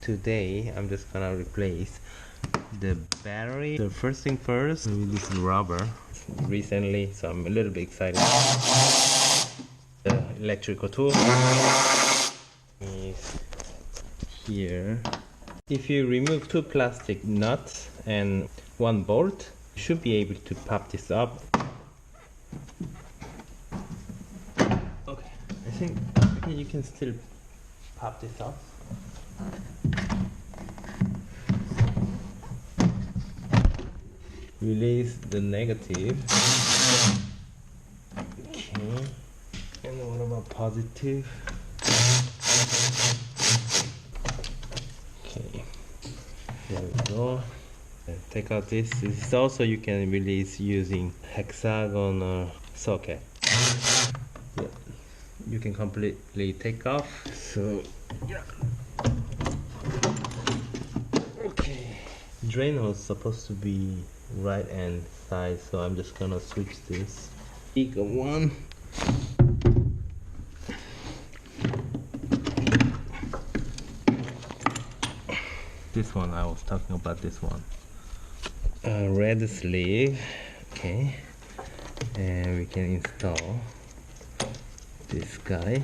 Today I'm just gonna replace the battery. The first thing first, this is rubber recently, so I'm a little bit excited. The electrical tool is here. If you remove two plastic nuts and one bolt, you should be able to pop this up. Okay, I think you can still pop this up. Release the negative. Okay, and what about positive? Okay, there we go. And take out this. This is also you can release using hexagonal socket. Yeah, you can completely take off. So yeah. Okay. Drain hose supposed to be right hand side, so I'm just gonna switch this. Bigger one. This one, I was talking about this one. Red sleeve. Okay. And we can install this guy.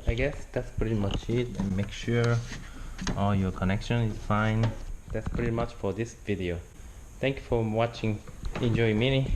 I guess that's pretty much it, and make sure all your connection is fine. That's pretty much for this video. Thank you for watching. Enjoy Mini.